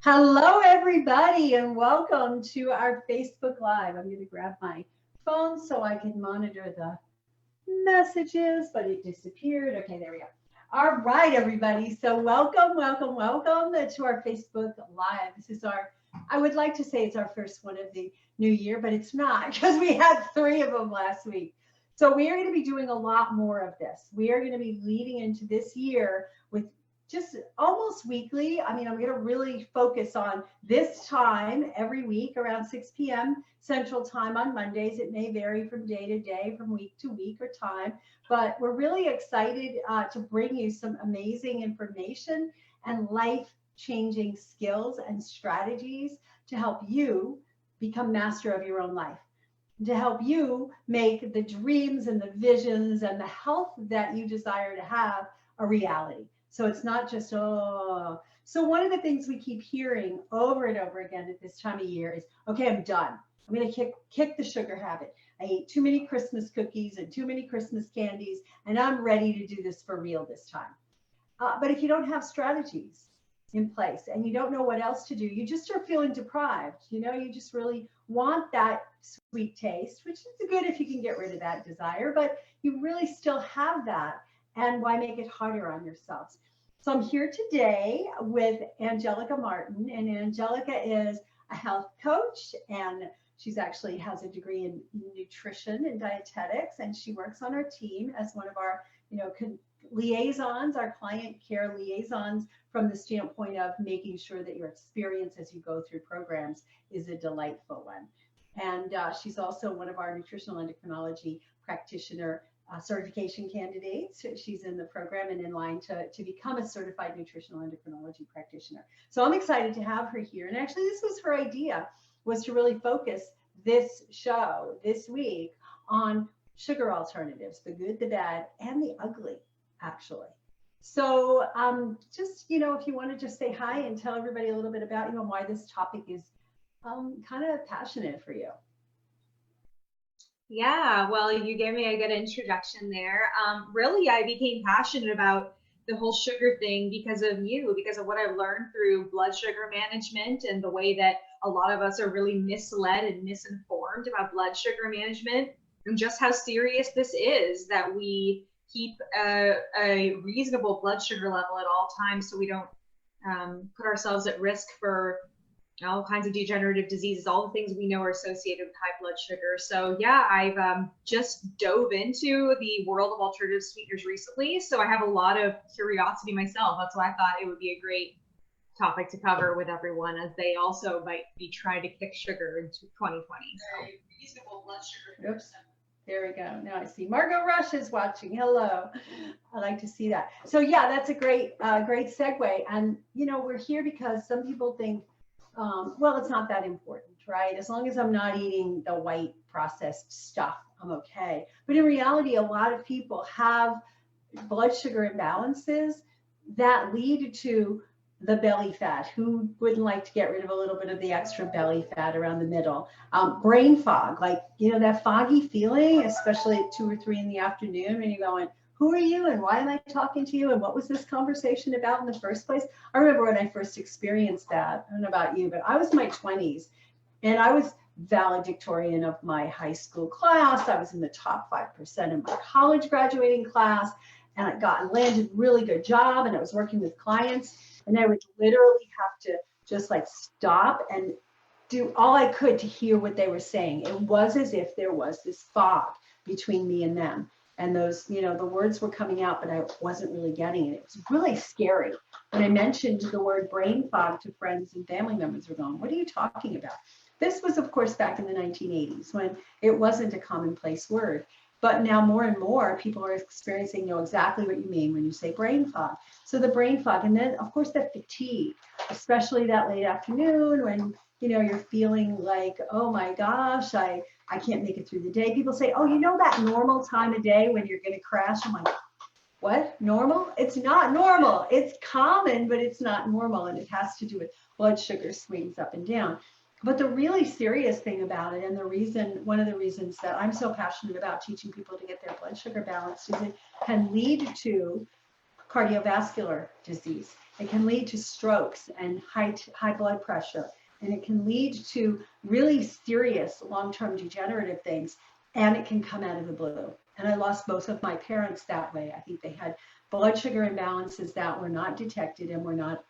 Hello, everybody, and welcome to our Facebook Live. I'm going to grab my phone so I can monitor the messages, but it disappeared. Okay, there we go. All right, everybody. So welcome to our Facebook Live. This is I would like to say it's our first one of the new year, but it's not because we had three of them last week. So we are going to be doing a lot more of this. We are going to be leading into this year with just almost weekly. I mean, I'm going to really focus on this time every week around 6 p.m. Central Time on Mondays. It may vary from day to day, from week to week or time, but we're really excited to bring you some amazing information and life-changing skills and strategies to help you become master of your own life, to help you make the dreams and the visions and the health that you desire to have a reality. So it's not just, oh. So one of the things we keep hearing over and over again at this time of year is, okay, I'm done. I'm going to kick the sugar habit. I ate too many Christmas cookies and too many Christmas candies, and I'm ready to do this for real this time. But if you don't have strategies in place and you don't know what else to do, you just are feeling deprived. You just really want that sweet taste, which is good if you can get rid of that desire, but you really still have that. And why make it harder on yourselves? So I'm here today with Angelica Martin, and Angelica is a health coach, and she's actually has a degree in nutrition and dietetics, and she works on our team as one of our, liaisons, our client care liaisons, from the standpoint of making sure that your experience as you go through programs is a delightful one. And she's also one of our nutritional endocrinology practitioner certification candidates. She's in the program and in line to become a certified nutritional endocrinology practitioner. So I'm excited to have her here. And actually, this was her idea, was to really focus this show this week on sugar alternatives, the good, the bad, and the ugly, actually. So just, if you want to just say hi and tell everybody a little bit about, why this topic is kind of passionate for you. Yeah, well, you gave me a good introduction there. Really, I became passionate about the whole sugar thing because of you, because of what I've learned through blood sugar management and the way that a lot of us are really misled and misinformed about blood sugar management, and just how serious this is, that we keep a reasonable blood sugar level at all times so we don't put ourselves at risk for all kinds of degenerative diseases, all the things we know are associated with high blood sugar. So yeah, I've just dove into the world of alternative sweeteners recently. So I have a lot of curiosity myself. That's why I thought it would be a great topic to cover with everyone, as they also might be trying to kick sugar into 2020. So reasonable blood sugar. Oops. There we go. Now I see Margot Rush is watching. Hello. I like to see that. So yeah, that's a great segue. And we're here because some people think, well, it's not that important, right? As long as I'm not eating the white processed stuff, I'm okay. But in reality, a lot of people have blood sugar imbalances that lead to the belly fat. Who wouldn't like to get rid of a little bit of the extra belly fat around the middle? Brain fog, like, that foggy feeling, especially at 2 or 3 in the afternoon when you're going, who are you and why am I talking to you and what was this conversation about in the first place? I remember when I first experienced that. I don't know about you, but I was in my 20s and I was valedictorian of my high school class. I was in the top 5% of my college graduating class, and I landed a really good job, and I was working with clients, and I would literally have to just like stop and do all I could to hear what they were saying. It was as if there was this fog between me and them. And those, the words were coming out, but I wasn't really getting it. It was really scary. When I mentioned the word brain fog to friends and family members, were going, what are you talking about? This was, of course, back in the 1980s when it wasn't a commonplace word. But now more and more people are experiencing, know exactly what you mean when you say brain fog. So the brain fog, and then, of course, that fatigue, especially that late afternoon when, you're feeling like, oh my gosh, I can't make it through the day. People say, oh, that normal time of day when you're going to crash? I'm like, what? Normal? It's not normal. It's common, but it's not normal. And it has to do with blood sugar swings up and down. But the really serious thing about it, and one of the reasons that I'm so passionate about teaching people to get their blood sugar balanced, is it can lead to cardiovascular disease. It can lead to strokes and high blood pressure. And it can lead to really serious long-term degenerative things. And it can come out of the blue. And I lost both of my parents that way. I think they had blood sugar imbalances that were not detected and were not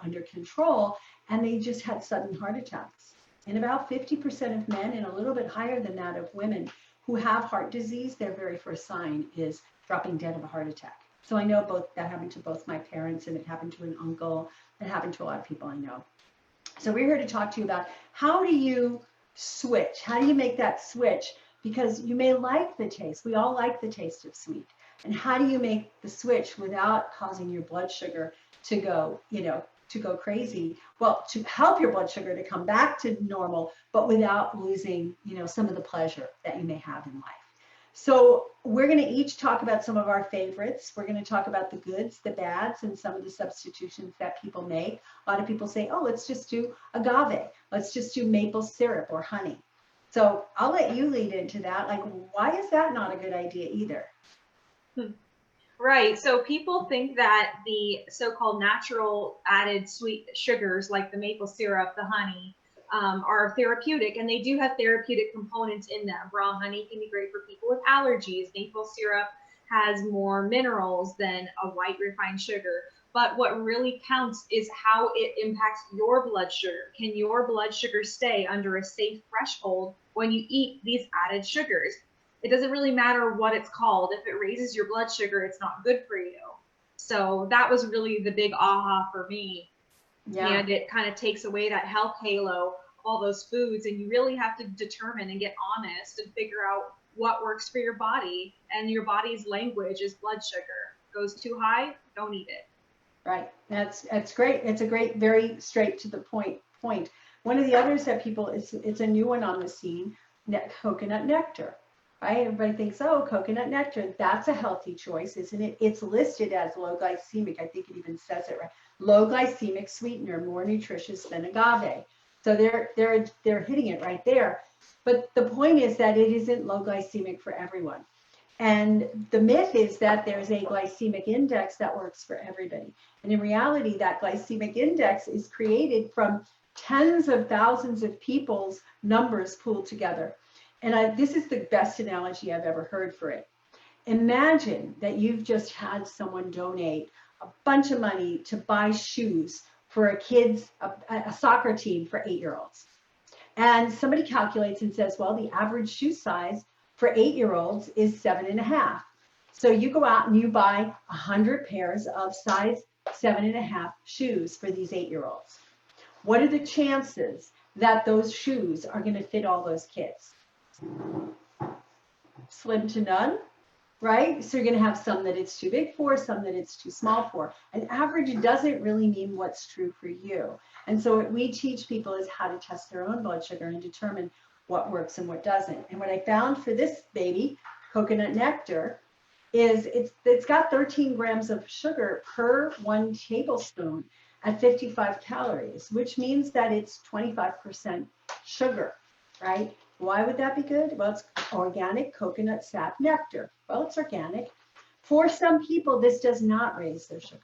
under control. And they just had sudden heart attacks. And about 50% of men, and a little bit higher than that of women who have heart disease, their very first sign is dropping dead of a heart attack. So I know both that happened to both my parents, and it happened to an uncle. It happened to a lot of people I know. So we're here to talk to you about how do you switch? How do you make that switch? Because you may like the taste. We all like the taste of sweet. And how do you make the switch without causing your blood sugar to go, to go crazy? Well, to help your blood sugar to come back to normal, but without losing, some of the pleasure that you may have in life. So we're going to each talk about some of our favorites. We're going to talk about the goods, the bads, and some of the substitutions that people make. A lot of people say, oh, let's just do agave. Let's just do maple syrup or honey. So I'll let you lead into that. Like, why is that not a good idea either? Right. So people think that the so-called natural added sweet sugars like the maple syrup, the honey, are therapeutic, and they do have therapeutic components in them. Raw honey can be great for people with allergies. Maple syrup has more minerals than a white refined sugar. But what really counts is how it impacts your blood sugar. Can your blood sugar stay under a safe threshold when you eat these added sugars? It doesn't really matter what it's called. If it raises your blood sugar, it's not good for you. So that was really the big aha for me. Yeah. And it kind of takes away that health halo of all those foods. And you really have to determine and get honest and figure out what works for your body. And your body's language is blood sugar. Goes too high, don't eat it. Right. That's great. It's a great, very straight to the point. One of the others that people, it's a new one on the scene, coconut nectar. Right? Everybody thinks, oh, coconut nectar, that's a healthy choice, isn't it? It's listed as low glycemic. I think it even says it right. Low glycemic sweetener, more nutritious than agave. So they're hitting it right there. But the point is that it isn't low glycemic for everyone. And the myth is that there's a glycemic index that works for everybody. And in reality, that glycemic index is created from tens of thousands of people's numbers pooled together. And this is the best analogy I've ever heard for it. Imagine that you've just had someone donate a bunch of money to buy shoes for a soccer team for 8-year-olds. And somebody calculates and says, well, the average shoe size for 8-year-olds is 7.5. So you go out and you buy 100 pairs of size 7.5 shoes for these 8-year-olds. What are the chances that those shoes are going to fit all those kids? Slim to none, right? So you're going to have some that it's too big for, some that it's too small for. An average doesn't really mean what's true for you. And so what we teach people is how to test their own blood sugar and determine what works and what doesn't. And what I found for this baby, coconut nectar, is it's got 13 grams of sugar per 1 tablespoon at 55 calories, which means that it's 25% sugar, right? Why would that be good? Well, it's organic coconut sap nectar. Well, it's organic. For some people, this does not raise their sugar.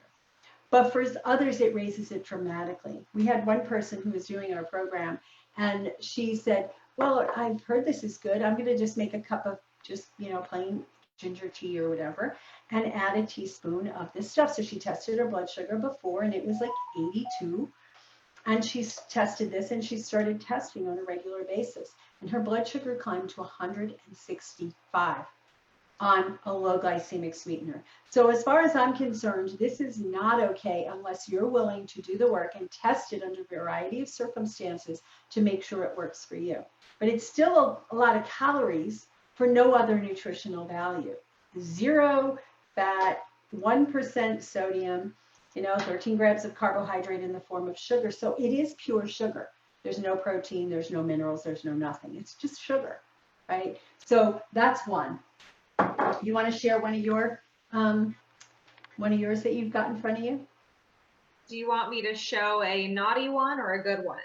But for others, it raises it dramatically. We had one person who was doing our program, and she said, well, I've heard this is good. I'm going to just make a cup of just, plain ginger tea or whatever, and add a teaspoon of this stuff. So she tested her blood sugar before, and it was like 82. And she tested this, and she started testing on a regular basis. And her blood sugar climbed to 165 on a low glycemic sweetener. So as far as I'm concerned, this is not okay unless you're willing to do the work and test it under a variety of circumstances to make sure it works for you. But it's still a lot of calories for no other nutritional value. 0 fat, 1% sodium, 13 grams of carbohydrate in the form of sugar. So it is pure sugar. There's no protein, there's no minerals, there's no nothing. It's just sugar, right? So that's one. You want to share one of yours that you've got in front of you? Do you want me to show a naughty one or a good one?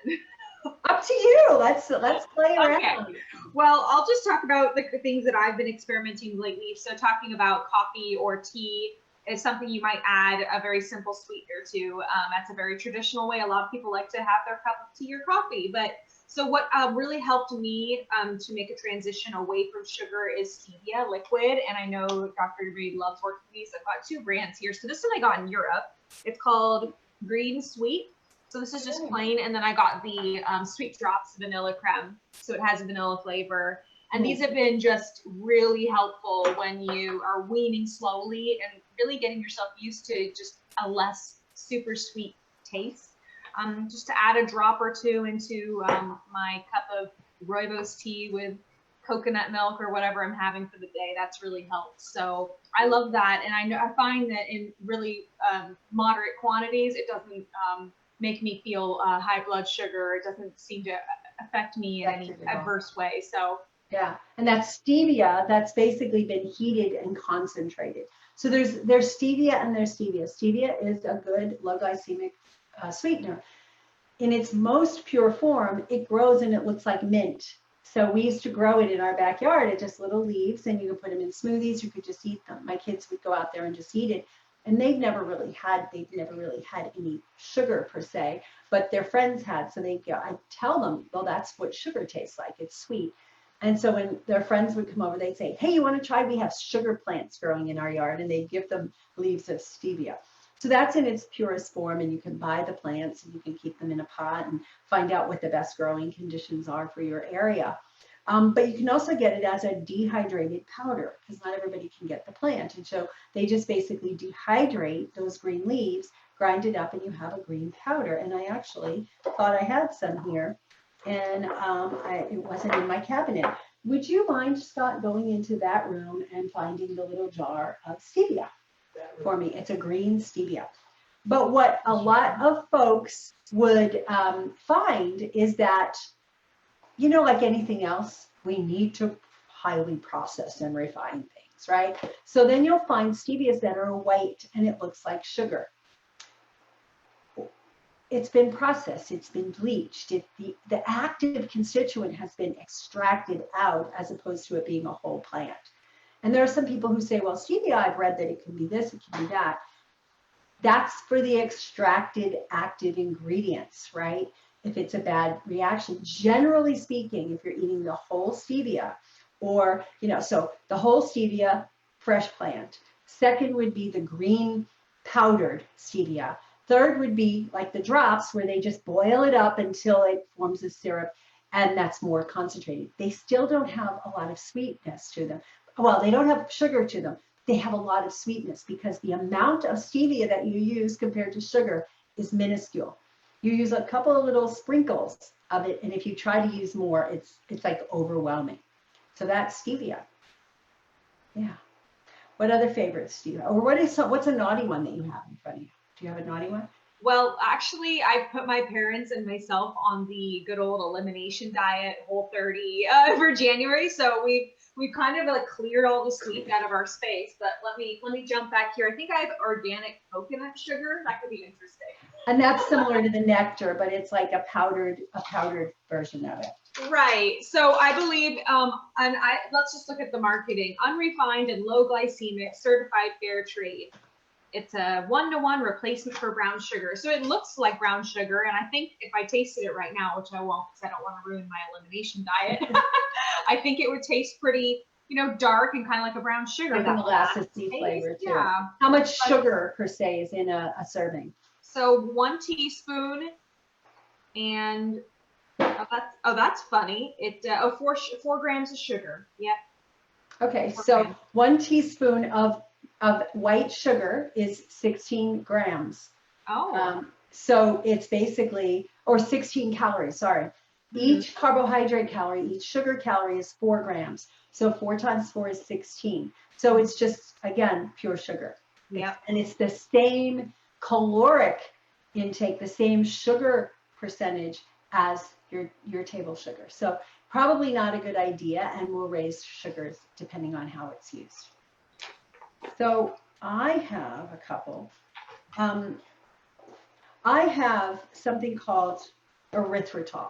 Up to you. Let's play around. Okay. Well, I'll just talk about the things that I've been experimenting lately. So talking about coffee or tea is something you might add a very simple sweetener to. That's a very traditional way. A lot of people like to have their cup of tea or coffee. But so what really helped me to make a transition away from sugar is stevia liquid. And I know Dr. Reed loves working with these. I've got 2 brands here. So this one I got in Europe. It's called Green Sweet. So this is just plain. And then I got the Sweet Drops Vanilla Creme. So it has a vanilla flavor. And these have been just really helpful when you are weaning slowly and really getting yourself used to just a less super sweet taste. Just to add a drop or 2 into my cup of rooibos tea with coconut milk or whatever I'm having for the day, that's really helped. So I love that. And I find that in really moderate quantities, it doesn't make me feel high blood sugar. It doesn't seem to affect me in any adverse way. So yeah, and that's stevia that's basically been heated and concentrated. So there's stevia and there's stevia. Stevia is a good low glycemic sweetener. In its most pure form, it grows and it looks like mint. So we used to grow it in our backyard. It just little leaves, and you could put them in smoothies. You could just eat them. My kids would go out there and just eat it, and they've never really had any sugar per se, but their friends had. So I tell them, well, that's what sugar tastes like. It's sweet. And so when their friends would come over, they'd say, hey, you want to try? We have sugar plants growing in our yard, and they'd give them leaves of stevia. So that's in its purest form, and you can buy the plants and you can keep them in a pot and find out what the best growing conditions are for your area. But you can also get it as a dehydrated powder because not everybody can get the plant. And so they just basically dehydrate those green leaves, grind it up, and you have a green powder. And I actually thought I had some here, and it wasn't in my cabinet. Would you mind, Scott, going into that room and finding the little jar of stevia for me? It's a green stevia. But what a lot of folks would find is that, like anything else, we need to highly process and refine things, right? So then you'll find stevias that are white and it looks like sugar. It's been processed, it's been bleached, the active constituent has been extracted out as opposed to it being a whole plant. And there are some people who say, well, stevia, I've read that it can be this, it can be that. That's for the extracted active ingredients, right? If it's a bad reaction. Generally speaking, if you're eating the whole stevia, or, so the whole stevia, fresh plant. Second would be the green powdered stevia. Third would be like the drops where they just boil it up until it forms a syrup, and that's more concentrated. They still don't have a lot of sweetness to them. Well, they don't have sugar to them. They have a lot of sweetness because the amount of stevia that you use compared to sugar is minuscule. You use a couple of little sprinkles of it, and if you try to use more, it's like overwhelming. So that's stevia. Yeah. What other favorites do you have? Or what's a naughty one that you have in front of you? Do you have a naughty one? Well, actually, I put my parents and myself on the good old elimination diet, Whole30, for January. So we've kind of like cleared all the sweet out of our space. But let me jump back here. I think I have organic coconut sugar. That could be interesting. And that's similar to the nectar, but it's like a powdered version of it. Right. So I believe, let's just look at the marketing: unrefined and low glycemic, certified fair trade. It's a 1-to-1 replacement for brown sugar. So it looks like brown sugar. And I think if I tasted it right now, which I won't because I don't want to ruin my elimination diet, I think it would taste pretty, dark and kind of like a brown sugar. Like a molasses flavor too. Yeah. How much sugar per se is in a serving? So 1 teaspoon, and that's funny. 4 grams of sugar. Yep. Okay, so 1 teaspoon of white sugar is 16 grams. Oh. So it's basically, or 16 calories, sorry. Each carbohydrate calorie, each sugar calorie is 4 grams. So 4 times 4 is 16. So it's just, again, pure sugar. Yeah. And it's the same caloric intake, the same sugar percentage as your table sugar. So probably not a good idea, and will raise sugars depending on how it's used. So I have a couple. I have something called erythritol.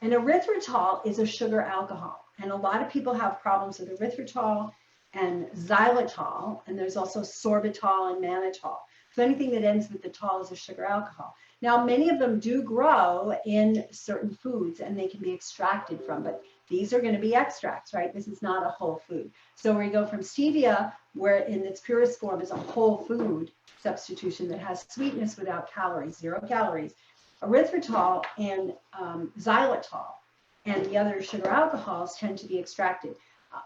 And erythritol is a sugar alcohol. And a lot of people have problems with erythritol. and xylitol, and there's also sorbitol and mannitol. So anything that ends with the tol is a sugar alcohol. Now, many of them do grow in certain foods and they can be extracted from, but these are going to be extracts, right? This is not a whole food. So we go from stevia, where in its purest form is a whole food substitution that has sweetness without calories, 0 calories, erythritol and xylitol and the other sugar alcohols tend to be extracted.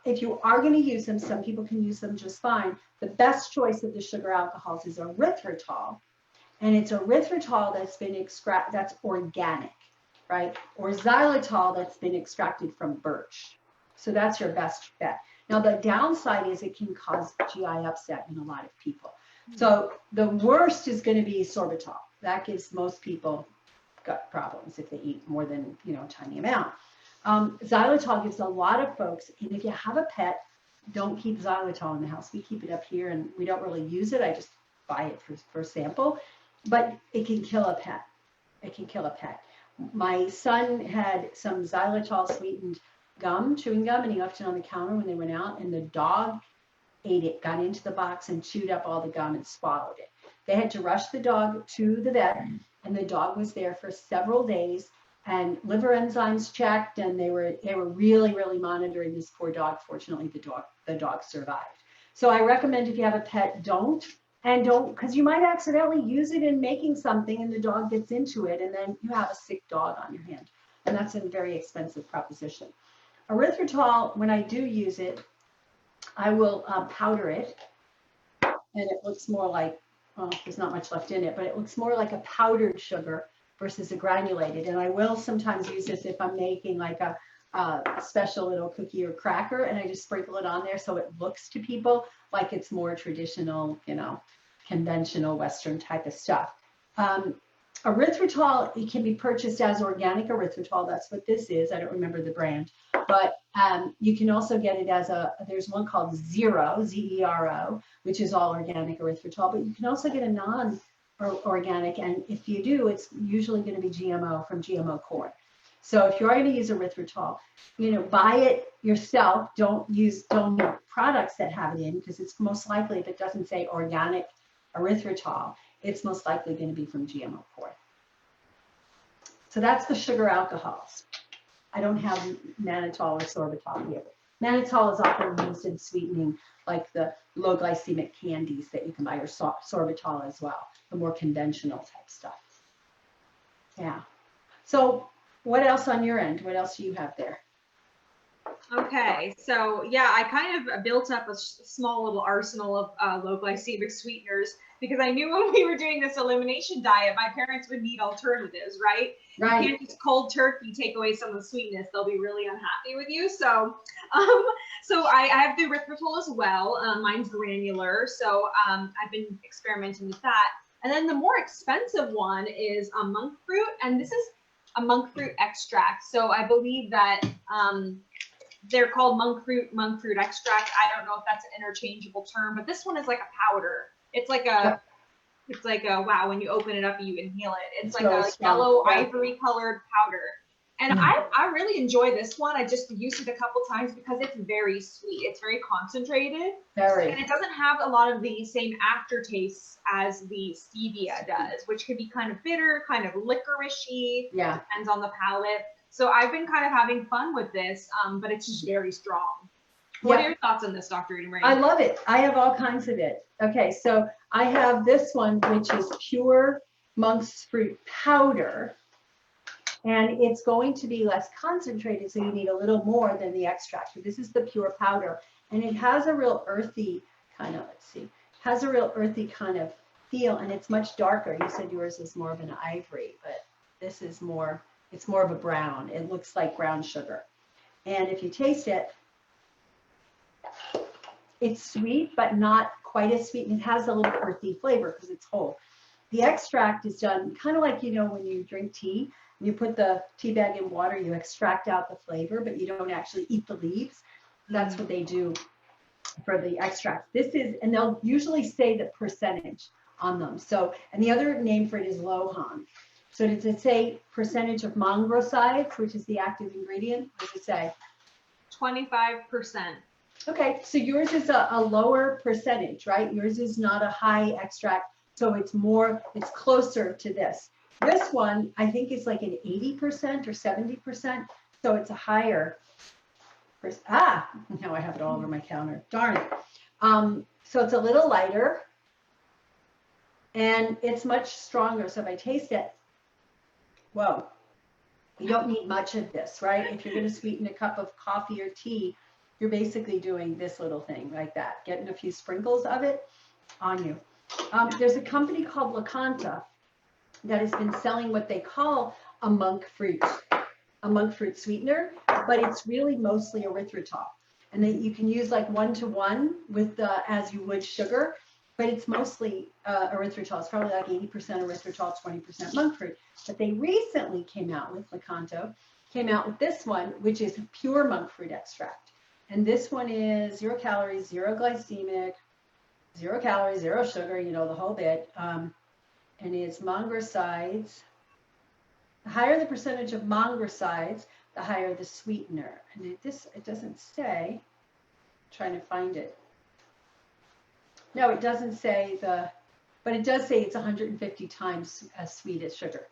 If you are going to use them, some people can use them just fine. The best choice of the sugar alcohols is erythritol, and it's erythritol that's been that's organic, right? Or xylitol that's been extracted from birch. So that's your best bet. Now the downside is it can cause GI upset in a lot of people. So the worst is going to be sorbitol. That gives most people gut problems if they eat more than, a tiny amount. Xylitol gives a lot of folks, and if you have a pet, don't keep xylitol in the house. We keep it up here and we don't really use it. I just buy it for sample, but it can kill a pet. It can kill a pet. My son had some xylitol sweetened gum, chewing gum, and he left it on the counter when they went out, and the dog ate it, got into the box and chewed up all the gum and swallowed it. They had to rush the dog to the vet, and the dog was there for several days, and liver enzymes checked, and they were really, really monitoring this poor dog. Fortunately, the dog survived. So I recommend if you have a pet, don't, because you might accidentally use it in making something and the dog gets into it, and then you have a sick dog on your hand, and that's a very expensive proposition. Erythritol, when I do use it, I will powder it, and it looks more like, well, there's not much left in it, but it looks more like a powdered sugar versus a granulated. And I will sometimes use this if I'm making like a special little cookie or cracker, and I just sprinkle it on there so it looks to people like it's more traditional, conventional Western type of stuff. Erythritol, it can be purchased as organic erythritol. That's what this is. I don't remember the brand, but you can also get it as there's one called Zero, Z-E-R-O, which is all organic erythritol, but you can also get a non-organic, and if you do, it's usually going to be GMO from GMO corn. So if you are going to use erythritol, buy it yourself. Don't use products that have it in, because it's most likely, if it doesn't say organic erythritol, it's most likely going to be from GMO corn. So that's the sugar alcohols. I don't have mannitol or sorbitol here. Mannitol is often used in sweetening, like the low glycemic candies that you can buy, or sorbitol as well, the more conventional type stuff. Yeah. So what else on your end? What else do you have there? Okay, so yeah, I kind of built up a small little arsenal of low glycemic sweeteners, because I knew when we were doing this elimination diet, my parents would need alternatives, right? Right. You can't just cold turkey take away some of the sweetness; they'll be really unhappy with you. So, so I have the erythritol as well. Mine's granular, so I've been experimenting with that. And then the more expensive one is a monk fruit, and this is a monk fruit extract. So I believe that they're called monk fruit extract. I don't know if that's an interchangeable term, but this one is like a powder. It's like a wow, when you open it up, you inhale it. It's like a yellow ivory colored powder. And I really enjoy this one. I just used it a couple times because it's very sweet. It's very concentrated. Very. And it doesn't have a lot of the same aftertastes as the stevia does, which can be kind of bitter, kind of licoricey. Yeah. Depends on the palate. So I've been kind of having fun with this, but it's just very strong. What are your thoughts on this, Dr. Eden Ray? I love it. I have all kinds of it. Okay, so I have this one, which is pure monk's fruit powder, and it's going to be less concentrated, so you need a little more than the extract. So this is the pure powder, and it has a real earthy kind of, feel, and it's much darker. You said yours is more of an ivory, but this is more, it's more of a brown. It looks like brown sugar. And if you taste it, it's sweet, but not quite as sweet. And it has a little earthy flavor because it's whole. The extract is done kind of like, when you drink tea, and you put the tea bag in water, you extract out the flavor, but you don't actually eat the leaves. That's what they do for the extract. This is, and they'll usually say the percentage on them. So, and the other name for it is Lohan. So does it say percentage of mongrosides, which is the active ingredient? What does it say? 25%. Okay, so yours is a lower percentage, right? Yours is not a high extract, so it's closer to this. This one, I think is like an 80% or 70%, so it's a higher. Now I have it all over my counter. Darn it. So it's a little lighter, and it's much stronger. So if I taste it, whoa, you don't need much of this, right? If you're going to sweeten a cup of coffee or tea, you're basically doing this little thing like that, getting a few sprinkles of it on you. There's a company called LaCanta that has been selling what they call a monk fruit sweetener, but it's really mostly erythritol. And then you can use like 1-to-1 with as you would sugar, but it's mostly erythritol. It's probably like 80% erythritol, 20% monk fruit. But they recently came out with this one, which is pure monk fruit extract. And this one is 0 calories, 0 glycemic, 0 calories, 0 sugar, you know, the whole bit. And it's mongrosides. The higher the percentage of mongrosides, the higher the sweetener. And it doesn't say, I'm trying to find it. No, it doesn't say but it does say it's 150 times as sweet as sugar.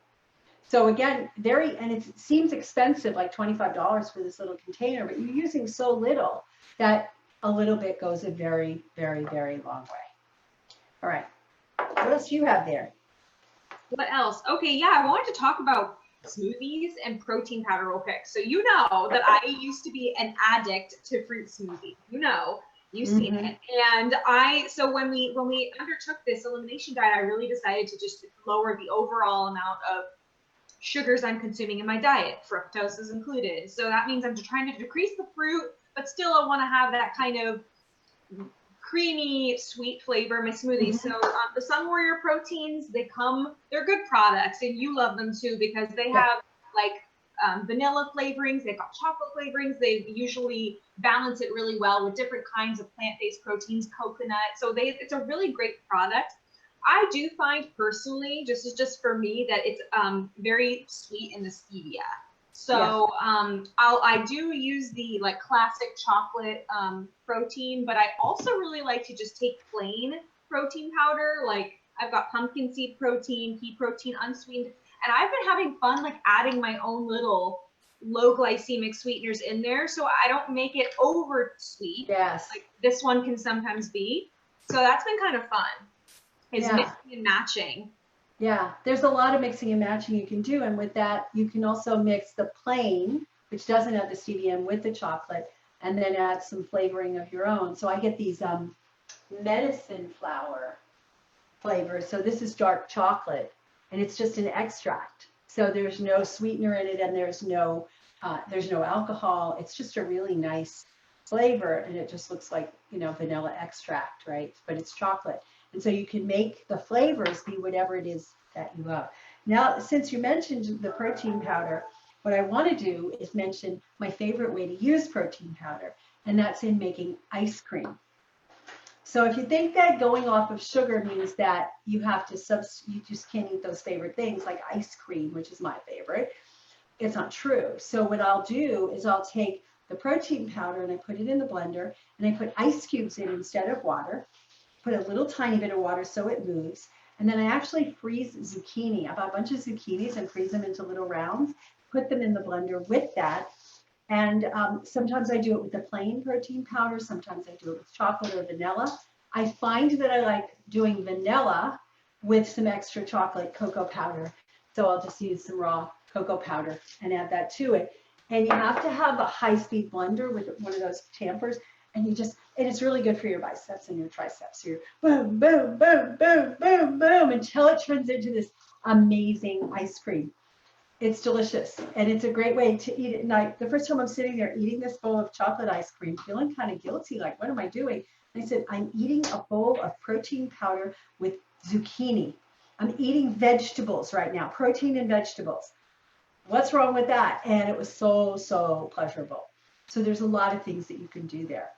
So again, and it seems expensive, like $25 for this little container, but you're using so little that a little bit goes a very, very, very long way. All right. What else do you have there? What else? Okay, yeah, I wanted to talk about smoothies and protein powder real quick. So you know that I used to be an addict to fruit smoothies. You've seen it. And so when we undertook this elimination diet, I really decided to just lower the overall amount of sugars I'm consuming in my diet. Fructose is included. So that means I'm trying to decrease the fruit, but still I want to have that kind of creamy, sweet flavor in my smoothie. So the Sun Warrior proteins, they're good products, and you love them too because they have like vanilla flavorings, they've got chocolate flavorings, they usually balance it really well with different kinds of plant-based proteins, coconut. So it's a really great product. I do find personally, just for me, that it's very sweet in the stevia. So I do use the like classic chocolate protein, but I also really like to just take plain protein powder. Like I've got pumpkin seed protein, pea protein, unsweetened, and I've been having fun like adding my own little low glycemic sweeteners in there, so I don't make it over sweet. Yes. Like this one can sometimes be. So that's been kind of fun. Is mixing and matching. Yeah, there's a lot of mixing and matching you can do. And with that, you can also mix the plain, which doesn't have the stevia, in with the chocolate, and then add some flavoring of your own. So I get these medicine flower flavors. So this is dark chocolate, and it's just an extract. So there's no sweetener in it, and there's no alcohol. It's just a really nice flavor, and it just looks like, you know, vanilla extract, right? But it's chocolate. And so you can make the flavors be whatever it is that you love. Now, since you mentioned the protein powder, what I want to do is mention my favorite way to use protein powder, and that's in making ice cream. So if you think that going off of sugar means that you have to you just can't eat those favorite things like ice cream, which is my favorite, it's not true. So what I'll do is I'll take the protein powder and I put it in the blender, and I put ice cubes in instead of water. Put a little tiny bit of water so it moves. And then I actually freeze zucchini. I bought a bunch of zucchinis and freeze them into little rounds, put them in the blender with that. And sometimes I do it with the plain protein powder. Sometimes I do it with chocolate or vanilla. I find that I like doing vanilla with some extra chocolate cocoa powder. So I'll just use some raw cocoa powder and add that to it. And you have to have a high-speed blender with one of those tampers. And it's really good for your biceps and your triceps. You're boom, boom, boom, boom, boom, boom, until it turns into this amazing ice cream. It's delicious. And it's a great way to eat at night. The first time I'm sitting there eating this bowl of chocolate ice cream, feeling kind of guilty, like, what am I doing? And I said, I'm eating a bowl of protein powder with zucchini. I'm eating vegetables right now, protein and vegetables. What's wrong with that? And it was so, so pleasurable. So there's a lot of things that you can do there.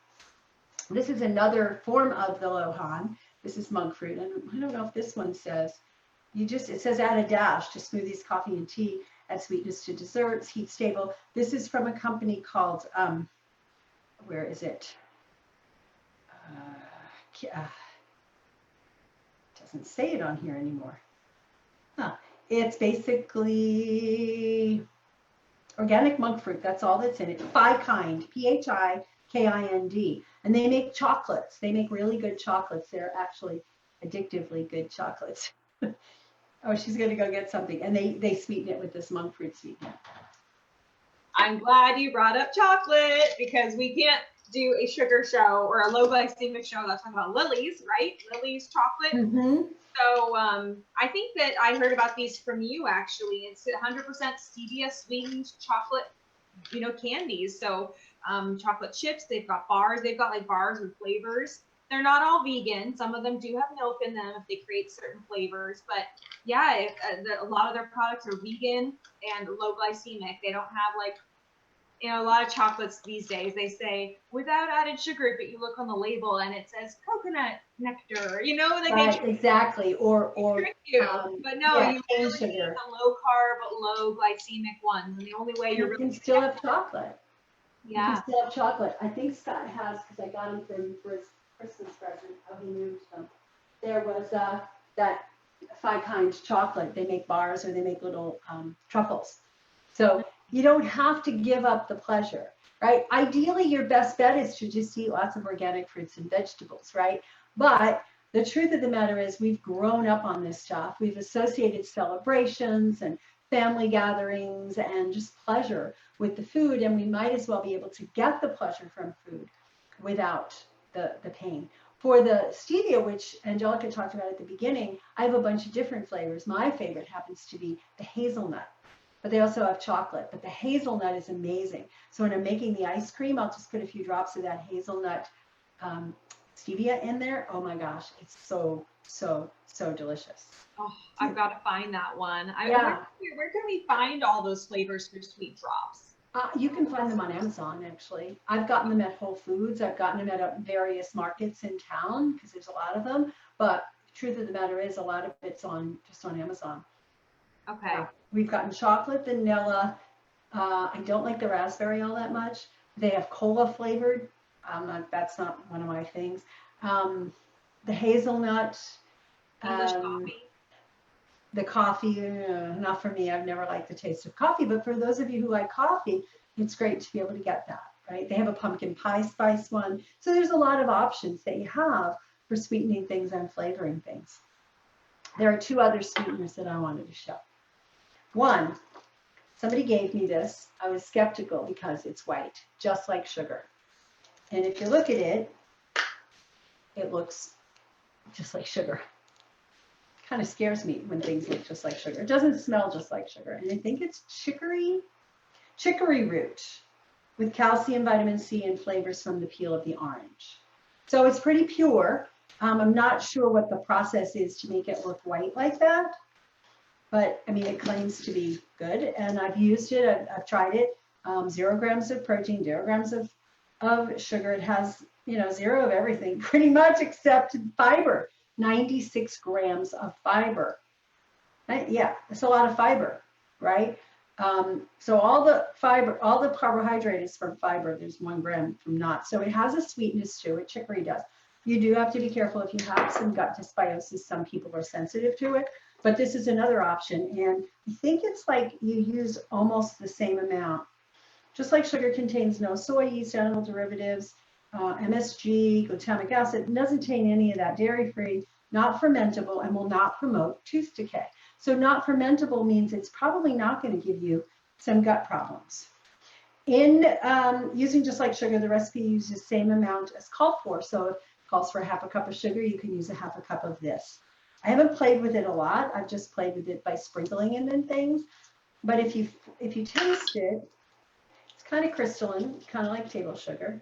This is another form of the Lohan. This is monk fruit. And I don't know if this one says, it says add a dash to smoothies, coffee, and tea, add sweetness to desserts, heat stable. This is from a company called, where is it? Doesn't say it on here anymore. Huh. It's basically organic monk fruit. That's all that's in it. Phikind, Phikind. And they make chocolates. They make really good chocolates. They're actually addictively good chocolates. Oh, she's going to go get something. And they sweeten it with this monk fruit sweetener. I'm glad you brought up chocolate because we can't do a sugar show or a low glycemic show that's talking about Lily's, right? Lily's chocolate. Mm-hmm. So I think that I heard about these from you actually. It's 100% stevia sweetened chocolate, candies. So chocolate chips, they've got bars. They've got like bars with flavors. They're not all vegan. Some of them do have milk in them if they create certain flavors. But yeah, a lot of their products are vegan and low glycemic. They don't have like, a lot of chocolates these days, they say without added sugar, but you look on the label and it says coconut nectar, Right, exactly. Or trick you. But no, yeah, you really need sugar. the low carb, low glycemic ones. And the only way You can still have chocolate. Yeah. You can still have chocolate. I think Scott has, because I got him for his Christmas present. Oh, he moved them. There was that Phikind chocolate. They make bars or they make little truffles. So you don't have to give up the pleasure, right? Ideally, your best bet is to just eat lots of organic fruits and vegetables, right? But the truth of the matter is we've grown up on this stuff. We've associated celebrations and family gatherings and just pleasure with the food, and we might as well be able to get the pleasure from food without the pain. For the stevia, which Angelica talked about at the beginning, I have a bunch of different flavors. My favorite happens to be the hazelnut, but they also have chocolate. But the hazelnut is amazing. So when I'm making the ice cream, I'll just put a few drops of that hazelnut stevia in there. Oh my gosh, it's so, so, so delicious. Oh, I've got to find that one. Yeah. Where can we find all those flavors for sweet drops? You can find them on Amazon, actually. I've gotten them at Whole Foods. I've gotten them at various markets in town because there's a lot of them. But the truth of the matter is a lot of it's just on Amazon. Okay. We've gotten chocolate, vanilla. I don't like the raspberry all that much. They have cola flavored. That's not one of my things. The hazelnut. English coffee. The coffee, not for me. I've never liked the taste of coffee, but for those of you who like coffee, it's great to be able to get that, right? They have a pumpkin pie spice one. So there's a lot of options that you have for sweetening things and flavoring things. There are two other sweeteners that I wanted to show. One, somebody gave me this. I was skeptical because it's white, just like sugar. And if you look at it, it looks just like sugar. Kind of scares me when things look just like sugar. It doesn't smell just like sugar. And I think it's chicory root with calcium, vitamin C, and flavors from the peel of the orange. So it's pretty pure. I'm not sure what the process is to make it look white like that. But I mean, it claims to be good. And I've used it. I've tried it. 0 grams of protein, 0 grams of sugar. It has, 0 of everything pretty much except fiber. 96 grams of fiber. Yeah, it's a lot of fiber, right? So all the fiber, all the carbohydrate is from fiber. There's 1 gram from not. So it has a sweetness to it. Chicory does. You do have to be careful if you have some gut dysbiosis. Some people are sensitive to it, but this is another option. And I think it's like you use almost the same amount. Just like sugar contains no soy, yeast, animal derivatives, MSG, glutamic acid, it doesn't contain any of that, dairy-free, not fermentable, and will not promote tooth decay. So not fermentable means it's probably not going to give you some gut problems. In using just like sugar, the recipe uses the same amount as called for. So if it calls for 1/2 cup of sugar, you can use 1/2 cup of this. I haven't played with it a lot. I've just played with it by sprinkling it in things. But if you taste it, it's kind of crystalline, kind of like table sugar.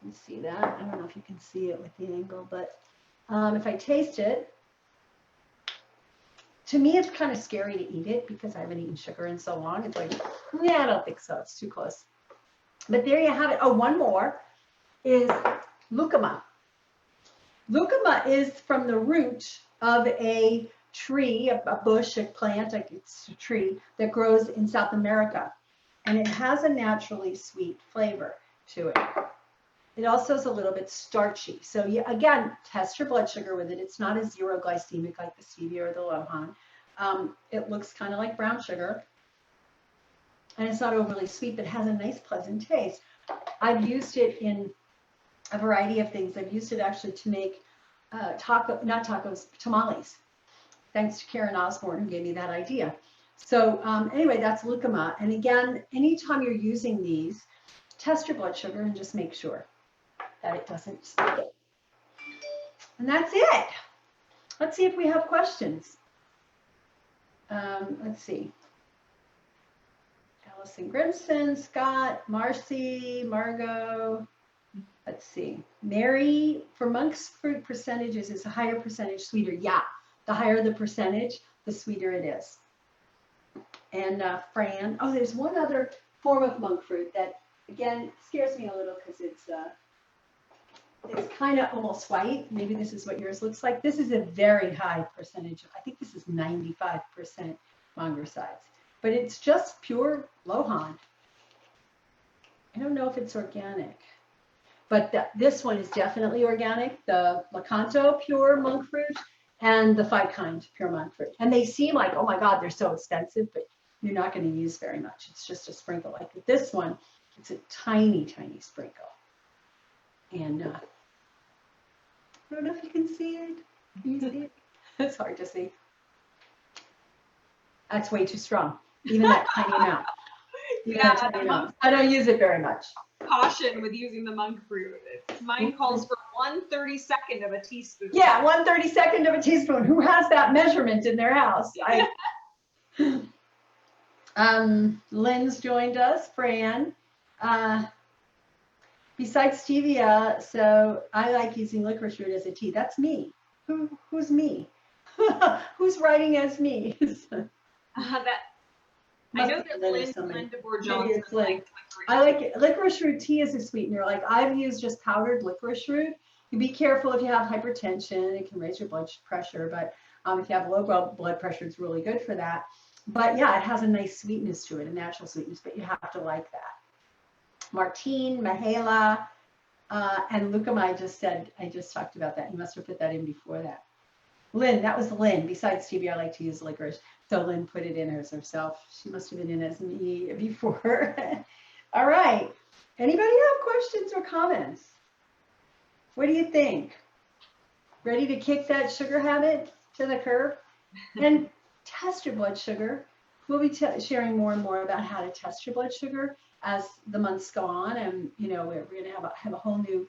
You can see that. I don't know if you can see it with the angle, but if I taste it, to me, it's kind of scary to eat it because I haven't eaten sugar in so long. It's like, yeah, I don't think so. It's too close. But there you have it. Oh, one more is lucuma. Lucuma is from the root of a tree, a bush, a plant, like it's a tree that grows in South America. And it has a naturally sweet flavor to it. It also is a little bit starchy. So you, again, test your blood sugar with it. It's not a zero glycemic like the stevia or the Lohan. It looks kind of like brown sugar. And it's not overly sweet, but has a nice, pleasant taste. I've used it in a variety of things. I've used it actually to make tamales. Thanks to Karen Osborne, who gave me that idea. So anyway, that's lucuma. And again, anytime you're using these, test your blood sugar and just make sure that it doesn't spike it. And that's it. Let's see if we have questions. Let's see. Allison Grimson, Scott, Marcy, Margot. Let's see. Mary, for monk's fruit percentages, is a higher percentage sweeter. Yeah, the higher the percentage, the sweeter it is. And Fran, oh, there's one other form of monk fruit that, again, scares me a little because it's kind of almost white. Maybe this is what yours looks like. This is a very high percentage. I think this is 95% mongrosides. But it's just pure Lohan. I don't know if it's organic. But this one is definitely organic. The Lakanto pure monk fruit and the Five Kind pure monk fruit. And they seem like, oh my God, they're so expensive, but you're not going to use very much. It's just a sprinkle. Like with this one, it's a tiny, tiny sprinkle. And I don't know if you can see it. Can you see it? It's hard to see. That's way too strong, even that tiny amount. I don't use it very much. Caution with using the monk fruit. Mine calls for 1/32 of a teaspoon. Yeah, 1/32 of a teaspoon. Who has that measurement in their house? Lynn's joined us, Fran. Besides stevia, so I like using licorice root as a tea. That's me. Who's me? Who's writing as me? I know that Lynn DeBoer Johnson likes I like it. Licorice root tea as a sweetener. Like I've used just powdered licorice root. You be careful if you have hypertension. It can raise your blood pressure. But if you have low blood pressure, it's really good for that. But yeah, it has a nice sweetness to it, a natural sweetness. But you have to like that. Martine, Mahela, and lucuma. I just talked about that. You must have put that in before that. Lynn, that was Lynn. Besides stevia, I like to use licorice. So Lynn put it in as herself. She must have been in as me before. All right. Anybody have questions or comments? What do you think? Ready to kick that sugar habit to the curb? And test your blood sugar. We'll be sharing more and more about how to test your blood sugar as the months go on. And, you know, we're going to have a whole new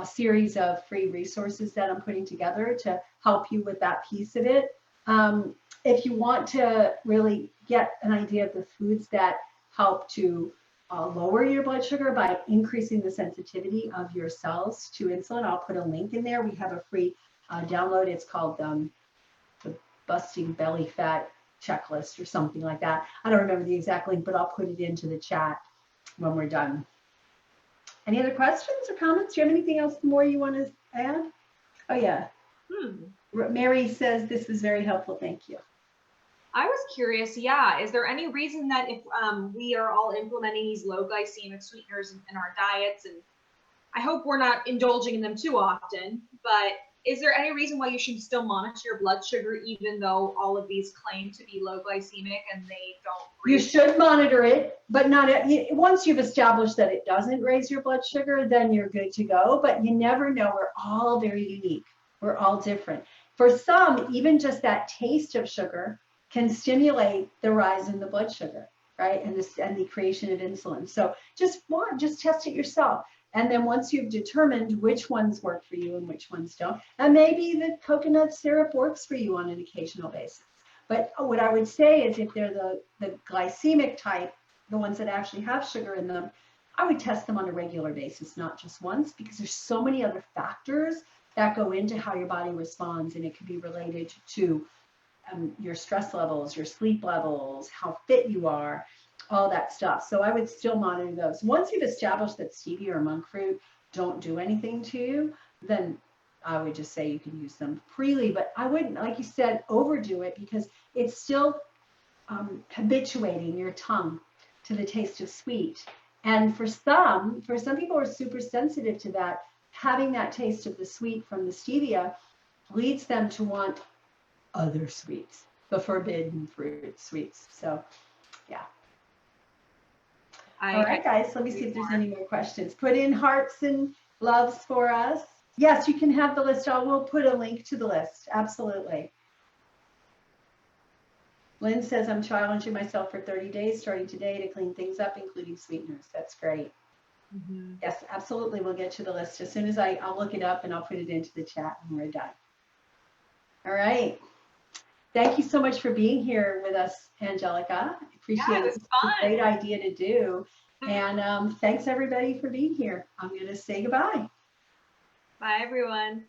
series of free resources that I'm putting together to help you with that piece of it. If you want to really get an idea of the foods that help to lower your blood sugar by increasing the sensitivity of your cells to insulin, I'll put a link in there. We have a free download. It's called the Busting Belly Fat Checklist or something like that. I don't remember the exact link, but I'll put it into the chat when we're done. Any other questions or comments? Do you have anything else more you want to add? Oh, yeah. Mary says this was very helpful. Thank you. I was curious, yeah, is there any reason that if we are all implementing these low glycemic sweeteners in our diets, and I hope we're not indulging in them too often, but is there any reason why you should still monitor your blood sugar even though all of these claim to be low glycemic and they don't? You should monitor it, but not once you've established that it doesn't raise your blood sugar, then you're good to go. But you never know. We're all very unique. We're all different. For some, even just that taste of sugar can stimulate the rise in the blood sugar, right? And the creation of insulin. So just test it yourself. And then once you've determined which ones work for you and which ones don't, and maybe the coconut syrup works for you on an occasional basis. But what I would say is if they're the glycemic type, the ones that actually have sugar in them, I would test them on a regular basis, not just once, because there's so many other factors that go into how your body responds. And it could be related to your stress levels, your sleep levels, how fit you are, all that stuff. So I would still monitor those. Once you've established that stevia or monk fruit don't do anything to you, then I would just say you can use them freely. But I wouldn't, like you said, overdo it because it's still habituating your tongue to the taste of sweet. And for some people are super sensitive to that. Having that taste of the sweet from the stevia leads them to want other sweets, the forbidden fruit sweets. So, yeah. All right, guys, let me see if there's any more questions. Put in hearts and loves for us. Yes, you can have the list. I will put a link to the list. Absolutely. Lynn says, I'm challenging myself for 30 days, starting today, to clean things up, including sweeteners. That's great. Mm-hmm. Yes, absolutely. We'll get you the list as soon as I'll look it up and I'll put it into the chat when we're done. All right. Thank you so much for being here with us, Angelica. I appreciate it. It was fun. It's a great idea to do. And thanks everybody for being here. I'm going to say goodbye. Bye, everyone.